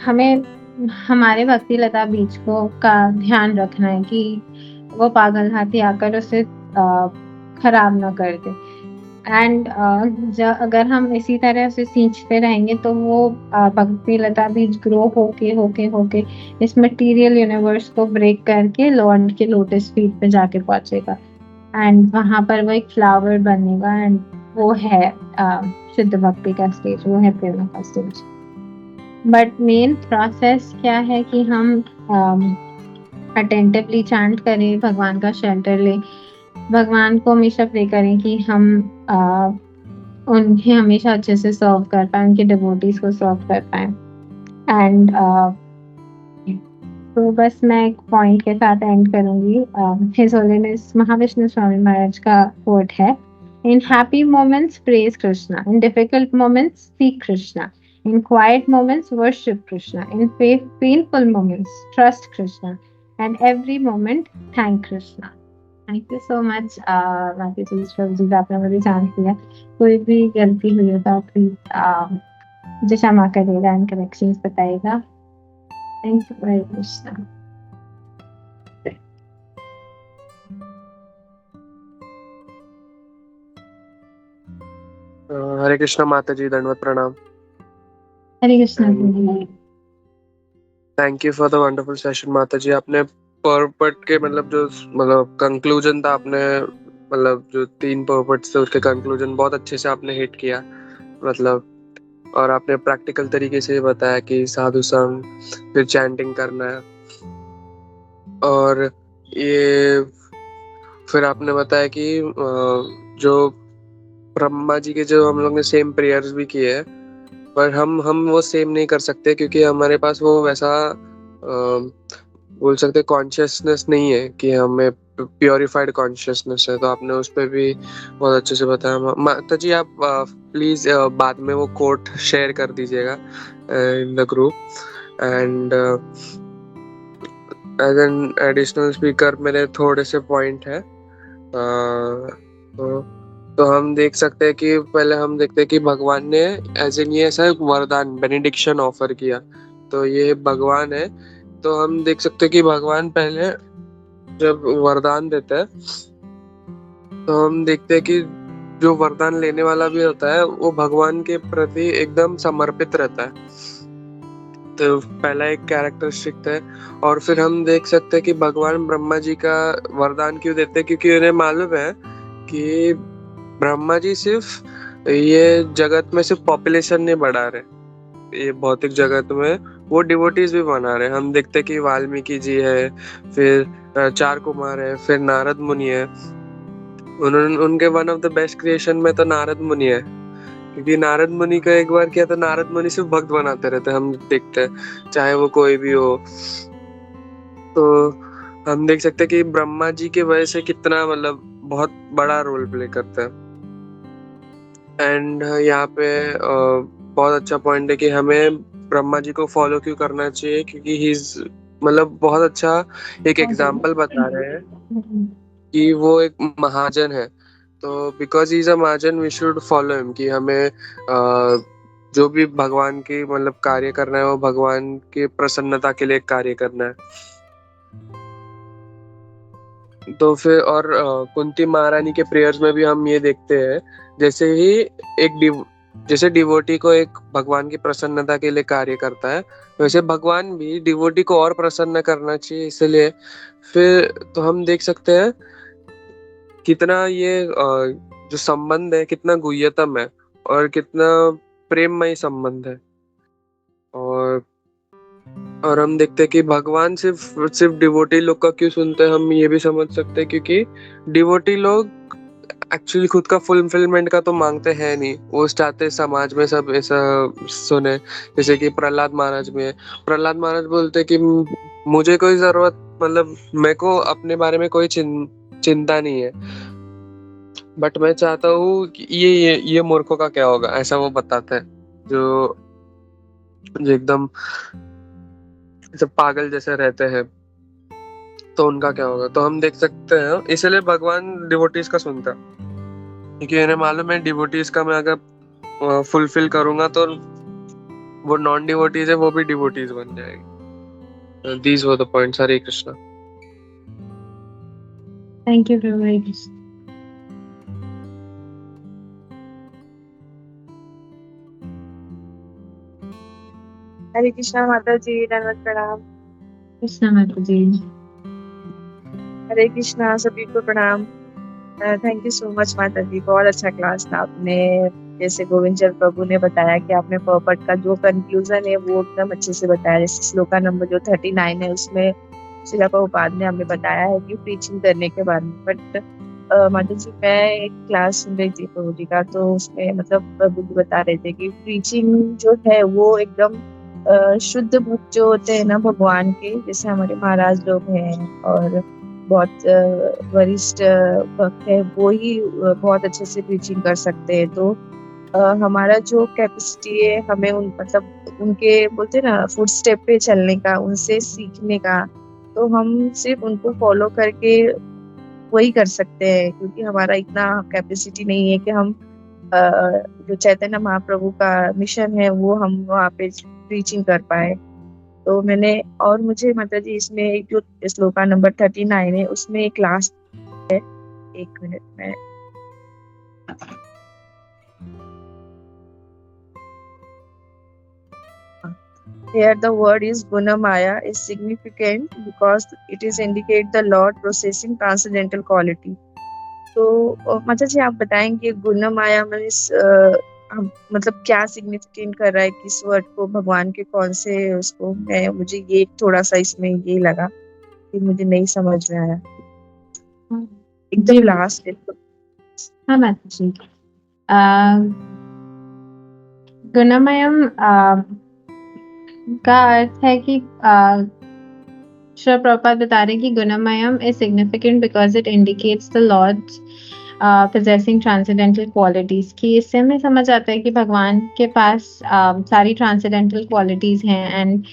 हमें हमारे भक्ति लता बीज को का ध्यान रखना है कि वो पागल हाथी आकर उसे खराब ना कर दे। एंड अगर हम इसी तरह से सींचते रहेंगे तो वो भक्ति लता बीज ग्रो होके होके होके इस मटेरियल यूनिवर्स को ब्रेक करके लॉर्ड के लोटस फीट पे जाके पहुंचेगा एंड वहां पर वो एक फ्लावर बनेगा। एंड वो है शुद्ध भक्ति का स्टेज, वो है प्रेरणा का स्टेज। बट मेन प्रोसेस क्या है कि हम अटेंटिवली चैंट करें, भगवान का शेल्टर ले, भगवान को हमेशा प्रे करें कि हम उन्हें हमेशा अच्छे से सर्व कर पाए, उनके डिवोटीज को सर्व कर पाए। एंड तो बस मैं एक पॉइंट के साथ एंड करूंगी। हिज होलीनेस महाविष्णु स्वामी महाराज का कोट है, इन happy moments praise Krishna, in difficult moments seek Krishna, in quiet moments worship Krishna, in painful moments trust Krishna, and every moment thank Krishna. Thank you so much बाकी चीज जी, आपने मुझे चांस दिया। कोई भी गलती हुई हो तो प्लीज मुझे क्षमा करिएगा एंड करेक्शंस बताइएगा। Thank you very much. Hare Krishna माता जी, दंडवत प्रणाम। Hare Krishna. Thank you for the wonderful session mata ji. आपने पर्पट के जो कंक्लूजन था, आपने जो 3 पर्पट्स थे उसके कंक्लूजन बहुत अच्छे से आपने हिट किया। और आपने प्रैक्टिकल तरीके से बताया कि साधु संग, फिर चैंटिंग करना है, और ये फिर आपने बताया कि जो ब्रह्मा जी के जो हम लोग ने सेम प्रेयर्स भी किए हैं, पर हम वो सेम नहीं कर सकते क्योंकि हमारे पास वो वैसा बोल सकते कॉन्शियसनेस नहीं है कि हमें प्योरिफाइड कॉन्शियसनेस है। तो आपने उस पर भी बहुत अच्छे से बताया। माता जी आप प्लीज बाद में वो कोट शेयर कर दीजिएगा in the group. And as an additional speaker मेरे थोड़े से पॉइंट है। तो हम देख सकते हैं कि पहले हम देखते हैं कि भगवान ने एज एन ये ऐसा वरदान बेनिडिक्शन ऑफर किया, तो ये भगवान है। तो हम देख सकते हैं कि भगवान पहले जब वरदान देता है तो हम देखते हैं कि जो वरदान लेने वाला भी होता है वो भगवान के प्रति एकदम समर्पित रहता है। तो पहला एक कैरेक्टरिस्टिक है। और फिर हम देख सकते हैं कि भगवान ब्रह्मा जी का वरदान क्यों देते हैं, क्योंकि उन्हें मालूम है कि ब्रह्मा जी सिर्फ ये जगत में सिर्फ पॉपुलेशन नहीं बढ़ा रहे, ये भौतिक जगत में वो डिवोटीज भी बना रहे। हम देखते हैं कि वाल्मीकि जी है, फिर 4 कुमार है, फिर नारद मुनि है। उनके one of the best creation में तो नारद मुनि है, क्योंकि नारद मुनि का एक बार किया तो नारद मुनि सिर्फ भक्त बनाते रहते, हम देखते हैं चाहे वो कोई भी हो। तो हम देख सकते हैं कि ब्रह्मा जी के वजह से कितना बहुत बड़ा रोल प्ले करता है। एंड यहाँ पे बहुत अच्छा पॉइंट है कि हमें ब्रह्मा जी को फॉलो क्यों करना चाहिए, क्योंकि ही इज मतलब बहुत अच्छा एक एग्जाम्पल बता रहे हैं कि वो एक महाजन है। तो बिकॉज ही इज अ महाजन वी शुड फॉलो हिम, कि हमें जो भी भगवान की मतलब कार्य करना है वो भगवान की प्रसन्नता के लिए कार्य करना है। तो फिर और कुंती महारानी के प्रेयर्स में भी हम ये देखते हैं, जैसे ही जैसे डिवोटी को एक भगवान की प्रसन्नता के लिए कार्य करता है, वैसे भगवान भी डिवोटी को और प्रसन्न करना चाहिए। इसलिए फिर तो हम देख सकते हैं कितना ये जो संबंध है कितना गुह्यतम है और कितना प्रेममय संबंध है। और हम देखते हैं कि भगवान सिर्फ सिर्फ डिवोटी लोग का क्यों सुनते हैं, हम ये भी समझ सकते हैं क्योंकि डिवोटी लोग एक्चुअली खुद का फुलफिलमेंट का तो मांगते हैं नहीं, वो चाहते समाज में सब ऐसा सुने। जैसे कि प्रहलाद महाराज में है, प्रहलाद महाराज बोलते हैं कि मुझे कोई जरूरत मतलब मेरे को अपने बारे में कोई चिंता नहीं है, बट मैं चाहता हूँ कि ये मूर्खों का क्या होगा, ऐसा वो बताते हैं जो जो एकदम सब पागल जैसे रहते हैं, तो उनका क्या होगा। तो हम देख सकते हैं इसलिए भगवान डिवोटीज का सुनता है, क्योंकि इन्हें मालूम है डिवोटीज का मैं अगर फुलफिल करूंगा तो वो नॉन डिवोटीज है वो भी डिवोटीज बन जाएगी। These were the points. Hare Krishna. Thank you very much. हरे कृष्णा माता जी, दंडवत प्रणाम। कृष्णा माता जी। हरे कृष्णा, सभी को प्रणाम। Thank you so much mata जी, बहुत अच्छा क्लास था। आपने जैसे गोविंद चंद्र प्रभु ने बताया कि आपने पर्पट का जो कंक्लूजन है वो एकदम अच्छे से बताया। जैसे श्लोका नंबर जो 39 है उसमें शिला प्रभुपाद ने हमें बताया है कि प्रीचिंग करने के बारे में। बट माता जी मैं एक क्लास सुन रही थी प्रभु जी का, तो उसमें मतलब प्रभु जी बता रहे थे कि प्रीचिंग जो है वो एकदम शुद्ध भक्त जो होते हैं ना भगवान के, जैसे हमारे महाराज लोग हैं और बहुत वरिष्ठ भक्त है, वो ही बहुत अच्छे से प्रीचिंग कर सकते हैं। तो हमारा जो कैपेसिटी है हमें उन मतलब उनके बोलते हैं ना फुट स्टेप पे चलने का, उनसे सीखने का, तो हम सिर्फ उनको फॉलो करके वही कर सकते हैं, क्योंकि हमारा इतना कैपेसिटी नहीं है कि हम जो चैतन्य महाप्रभु का मिशन है वो हम वहाँ पे प्रीचिंग कर पाए। तो मैंने और मुझे माता जी इसमें एक जो श्लोका नंबर 39 है उसमें एक लास्ट है, एक मिनट में here the word is Gunamaya is significant because it is indicate the Lord possessing transcendental quality. तो माता जी आप बताएंगे गुणमाया में मतलब क्या सिग्निफिकेंट कर रहा है किस वर्ड को, भगवान के कौन से उसको, मैं मुझे ये थोड़ा सा इसमें ये लगा कि मुझे नहीं समझ में आया एकदम लास्ट। हाँ माता जी। गुणमयम का अर्थ है कि श्री प्रभुपाद बता रहे हैं कि gunamayam is significant because it indicates the Lord's possessing transcendental qualities, कि इससे हमें समझ आता है कि भगवान के पास सारी ट्रांसेंडेंटल क्वालिटीज हैं। एंड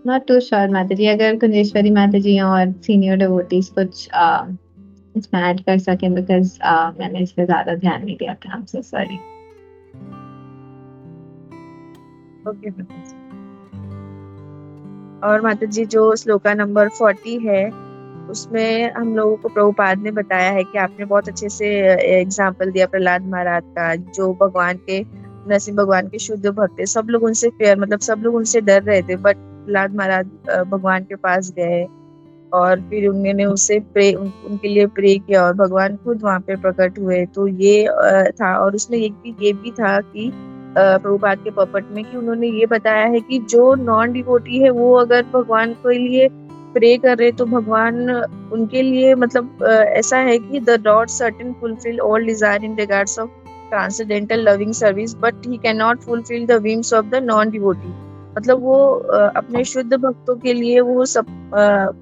नॉट टू श्योर माता जी, अगर कुंजेश्वरी माता जी और सीनियर डिवोटीज कुछ इसमें ऐड कर सकें, बिकॉज मैंने इस पे ज्यादा ध्यान नहीं दिया था। I am so sorry. Okay और माता जी जो श्लोका नंबर 40 है उसमें हम लोगों को प्रभुपाद ने बताया है कि आपने बहुत अच्छे से एग्जाम्पल दिया प्रहलाद महाराज का, जो भगवान के नरसिंह भगवान के शुद्ध भक्त है। सब लोग उनसे मतलब सब लोग उनसे डर रहे थे, बट प्रहलाद महाराज भगवान के पास गए और फिर उन्होंने उससे उनके लिए प्रे किया और भगवान खुद वहां पे प्रकट हुए। तो ये था। और उसमें ये भी था कि प्रभुपाद के पर्पट में कि उन्होंने ये बताया है कि जो नॉन डिवोटी है वो अगर भगवान के लिए प्रे कर रहे तो भगवान उनके लिए मतलब ऐसा है कि the Lord certain fulfil all desire in regards of transcendental loving service but he can not fulfil the wings of the non devotee. मतलब वो अपने शुद्ध भक्तों के लिए वो सब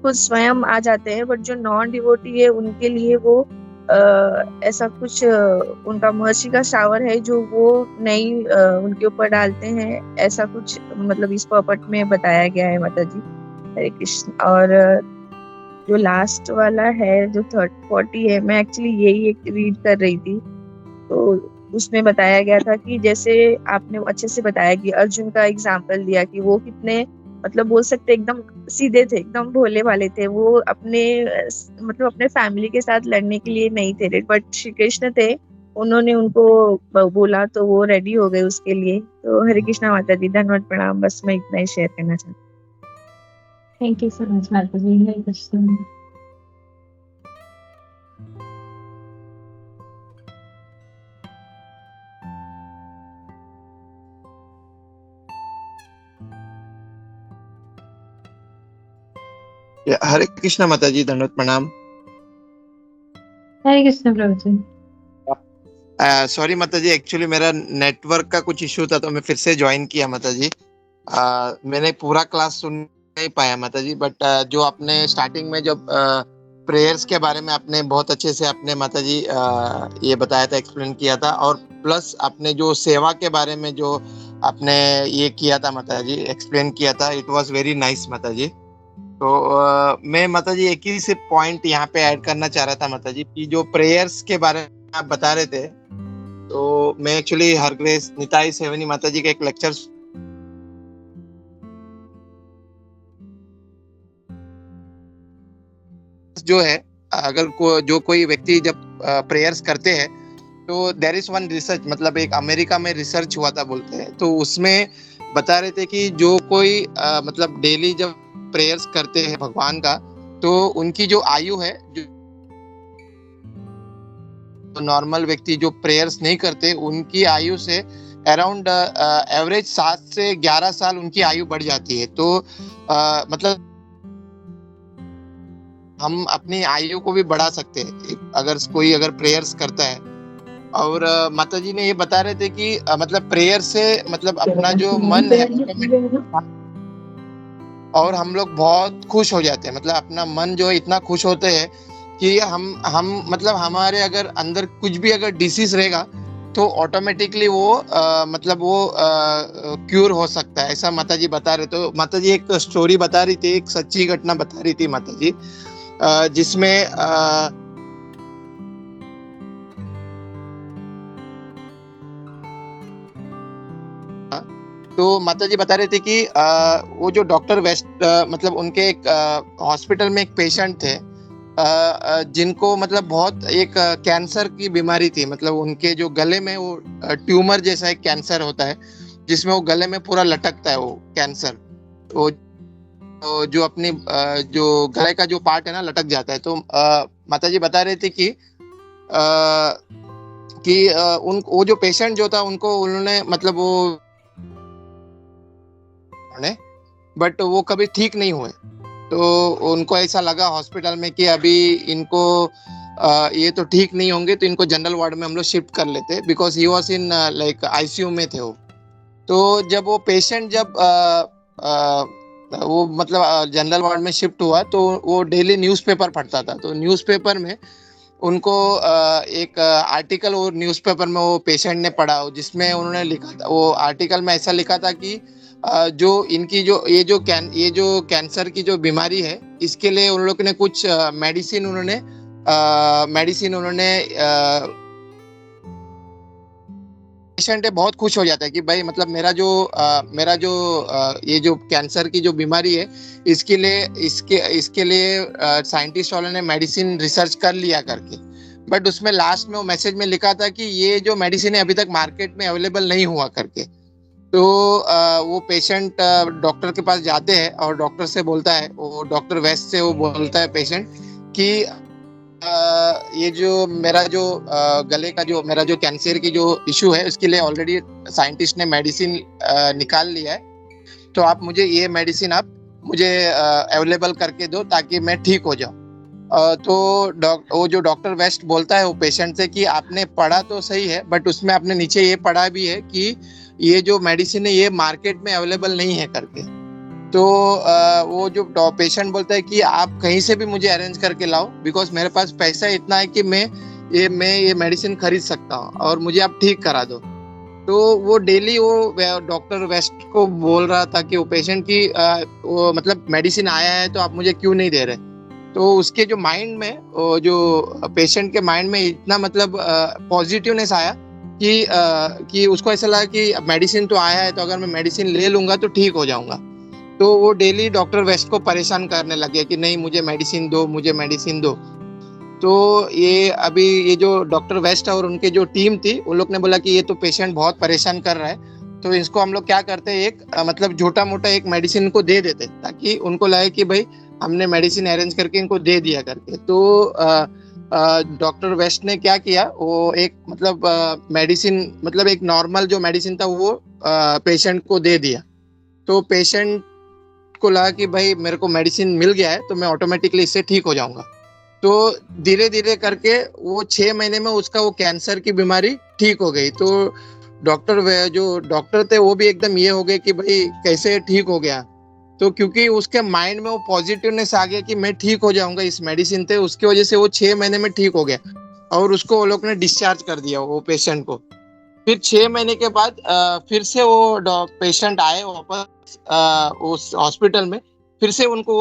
खुद स्वयं आ जाते हैं, बट जो नॉन डिवोटी है उनके लिए वो ऐसा कुछ उनका मर्सी का शावर है जो वो नहीं उनके ऊपर डालते हैं, ऐसा कुछ मतलब इस पर्पट में बताया गया है माता जी। हरे कृष्ण। और जो लास्ट वाला है जो 40 है, मैं एक्चुअली यही एक रीड कर रही थी, तो उसमें बताया गया था कि जैसे आपने अच्छे से बताया कि अर्जुन का एग्जाम्पल दिया कि वो कितने मतलब बोल सकते एकदम सीधे थे, एकदम भोले वाले थे। वो अपने मतलब अपने फैमिली के साथ लड़ने के लिए नहीं थे, बट श्री कृष्ण थे, उन्होंने उनको बोला तो वो रेडी हो गए उसके लिए। तो हरे कृष्णा माता जी, धन्यवाद, प्रणाम। बस मैं इतना ही शेयर करना चाहती हूँ। Thank you so much mata जी। हरे कृष्ण। हरे कृष्णा माता जी, धन्यवाद, प्रणाम। हरे कृष्ण प्रभु जी। सॉरी माता जी, एक्चुअली मेरा नेटवर्क का कुछ इशू था तो मैं फिर से ज्वाइन किया माता जी। मैंने पूरा क्लास सुन नहीं पाया माता जी, बट जो आपने स्टार्टिंग में जब प्रेयर्स के बारे में आपने बहुत अच्छे से आपने माता जी ये बताया था, एक्सप्लेन किया था, और प्लस आपने जो सेवा के बारे में जो आपने ये किया था माता जी, एक्सप्लेन किया था, इट वाज वेरी नाइस माता जी। तो मैं माता जी एक ही से पॉइंट यहाँ पे ऐड करना चाह रहा था माता जी, कि जो प्रेयर्स के बारे में आप बता रहे थे, तो मैं एक्चुअली हर ग्रेस निताई सेवनी माता जी का एक लेक्चर जो है, अगर जो कोई व्यक्ति जब प्रेयर्स करते हैं तो देयर इज वन रिसर्च, मतलब एक अमेरिका में रिसर्च हुआ था बोलते हैं, तो उसमें बता रहे थे कि जो कोई मतलब डेली जब प्रेयर्स करते हैं भगवान का, तो उनकी जो आयु है, जो नॉर्मल व्यक्ति जो प्रेयर्स नहीं करते उनकी आयु से अराउंड एवरेज 7 से 11 साल उनकी आयु बढ़ जाती है। तो मतलब हम अपनी आयु को भी बढ़ा सकते हैं अगर कोई प्रेयर्स करता है। और माता जी ने ये बता रहे थे कि मतलब प्रेयर से मतलब अपना जो मन है और हम लोग बहुत खुश हो जाते हैं, मतलब अपना मन जो है इतना खुश होते हैं कि हम मतलब हमारे अगर अंदर कुछ भी अगर डिसीज रहेगा तो ऑटोमेटिकली वो मतलब वो क्यूर हो सकता है, ऐसा माता जी बता रहे। तो माता जी एक स्टोरी बता रही थी, एक सच्ची घटना बता रही थी माता जी, जिसमें तो माता जी बता रहे थे कि वो जो डॉक्टर वेस्ट मतलब उनके एक हॉस्पिटल में एक पेशेंट थे जिनको मतलब बहुत एक कैंसर की बीमारी थी, मतलब उनके जो गले में वो ट्यूमर जैसा एक कैंसर होता है जिसमें वो गले में पूरा लटकता है वो कैंसर, वो जो अपनी जो गले का जो पार्ट है ना लटक जाता है। तो माता जी बता रहे थे कि उन वो जो पेशेंट जो था उनको उन्होंने मतलब वो बट वो कभी ठीक नहीं हुए। तो उनको ऐसा लगा हॉस्पिटल में कि अभी इनको ये तो ठीक नहीं होंगे, तो इनको जनरल वार्ड में हम लोग शिफ्ट कर लेते, because he was in like ICU में थे वो। तो जब वो पेशेंट जब वो मतलब जनरल वार्ड में शिफ्ट हुआ तो वो डेली न्यूज़पेपर पढ़ता था। तो न्यूज़पेपर में उनको एक आर्टिकल वो न्यूज़पेपर में वो पेशेंट ने पढ़ा जिसमें उन्होंने लिखा था, वो आर्टिकल में ऐसा लिखा था कि जो इनकी जो ये जो कैंसर की जो बीमारी है इसके लिए उन लोग ने कुछ मेडिसिन उन्होंने पेशेंट है बहुत खुश हो जाता है कि भाई मतलब मेरा जो ये जो कैंसर की जो बीमारी है इसके लिए साइंटिस्ट वालों ने मेडिसिन रिसर्च कर लिया करके, बट उसमें लास्ट में वो मैसेज में लिखा था कि ये जो मेडिसिन है अभी तक मार्केट में अवेलेबल नहीं हुआ करके। तो वो पेशेंट डॉक्टर के पास जाते हैं और डॉक्टर से बोलता है, वो डॉक्टर वेस्ट से वो बोलता है पेशेंट कि ये जो मेरा जो गले का जो मेरा जो कैंसर की जो इशू है उसके लिए ऑलरेडी साइंटिस्ट ने मेडिसिन निकाल लिया है, तो आप मुझे ये मेडिसिन आप मुझे अवेलेबल करके दो ताकि मैं ठीक हो जाऊं। तो वो जो डॉक्टर वेस्ट बोलता है वो पेशेंट से कि आपने पढ़ा तो सही है बट उसमें आपने नीचे ये पढ़ा भी है कि ये जो मेडिसिन है ये मार्केट में अवेलेबल नहीं है करके। तो वो जो पेशेंट बोलता है कि आप कहीं से भी मुझे अरेंज करके लाओ, बिकॉज मेरे पास पैसा इतना है कि मैं ये मैं ये मेडिसिन खरीद सकता हूँ और मुझे आप ठीक करा दो। तो वो डेली वो डॉक्टर वेस्ट को बोल रहा था कि वो पेशेंट की वो मतलब मेडिसिन आया है तो आप मुझे क्यों नहीं दे रहे। तो उसके जो माइंड में वो जो पेशेंट के माइंड में इतना मतलब पॉजिटिवनेस आया कि उसको ऐसा लगा कि मेडिसिन तो आया है तो अगर मैं मेडिसिन ले लूंगा तो ठीक हो जाऊंगा। तो वो डेली डॉक्टर वेस्ट को परेशान करने लगे कि नहीं मुझे मेडिसिन दो, मुझे मेडिसिन दो। तो ये अभी ये जो डॉक्टर वेस्ट और उनके जो टीम थी उन लोग ने बोला कि ये तो पेशेंट बहुत परेशान कर रहा है, तो इसको हम लोग क्या करते हैं एक मतलब छोटा मोटा एक मेडिसिन को दे देते ताकि उनको लगे कि भाई हमने मेडिसिन अरेंज करके इनको दे दिया करके। तो डॉक्टर वेस्ट ने क्या किया, वो एक मतलब मेडिसिन मतलब एक नॉर्मल जो मेडिसिन था वो पेशेंट को दे दिया। तो पेशेंट को लगा कि भाई मेरे को मेडिसिन मिल गया है तो मैं ऑटोमेटिकली इससे ठीक हो जाऊंगा। तो धीरे धीरे करके वो 6 महीने में उसका वो कैंसर की बीमारी ठीक हो गई। तो जो डॉक्टर थे वो भी एकदम ये हो गए कि भाई कैसे ठीक हो गया। तो क्योंकि उसके माइंड में वो पॉजिटिवनेस आ गया कि मैं ठीक हो जाऊंगा इस मेडिसिन से, उसकी वजह से वो 6 महीने में ठीक हो गया और उसको वो लोग ने डिस्चार्ज कर दिया वो पेशेंट को। फिर 6 महीने के बाद फिर से वो पेशेंट आए वापस उस हॉस्पिटल में। फिर से उनको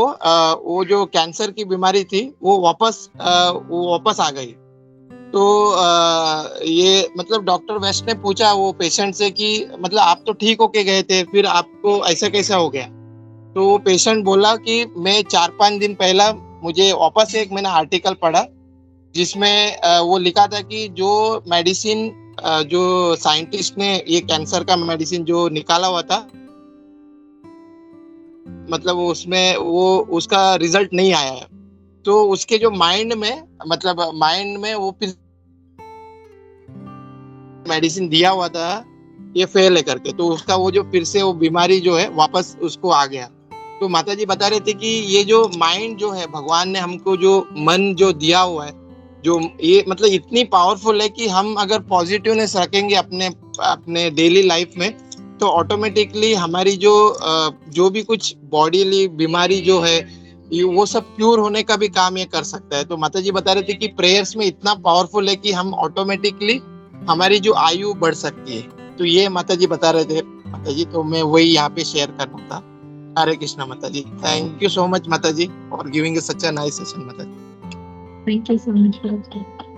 वो जो कैंसर की बीमारी थी वो वापस आ गई। तो ये मतलब डॉक्टर वेस्ट ने पूछा वो पेशेंट से कि मतलब आप तो ठीक होके गए थे फिर आपको ऐसा कैसा हो गया। तो वो पेशेंट बोला कि मैं 4-5 दिन पहला मुझे वापस एक मैंने आर्टिकल पढ़ा जिसमें वो लिखा था कि जो मेडिसिन जो साइंटिस्ट ने ये कैंसर का मेडिसिन जो निकाला हुआ था मतलब उसमें वो उसका रिजल्ट नहीं आया है। तो उसके जो माइंड में वो फिर मेडिसिन दिया हुआ था ये फेल है करके, तो उसका वो जो फिर से वो बीमारी जो है वापस उसको आ गया। तो माता जी बता रहे थे कि ये जो माइंड जो है भगवान ने हमको जो मन जो दिया हुआ है जो ये मतलब इतनी पावरफुल है कि हम अगर पॉजिटिवनेस रखेंगे अपने डेली लाइफ में तो ऑटोमेटिकली हमारी जो भी कुछ बॉडीली बीमारी जो है वो सब क्यूर होने का भी काम ये कर सकता है। तो माता जी बता रहे थे कि प्रेयर्स में इतना पावरफुल है कि हम ऑटोमेटिकली हमारी जो आयु बढ़ सकती है। तो ये माता जी बता रहे थे माता जी, तो मैं वही यहाँ पे शेयर करना था। हरे कृष्णा माता जी, thank you so much mata ji for giving such a nice session mata ji. Thank you so much for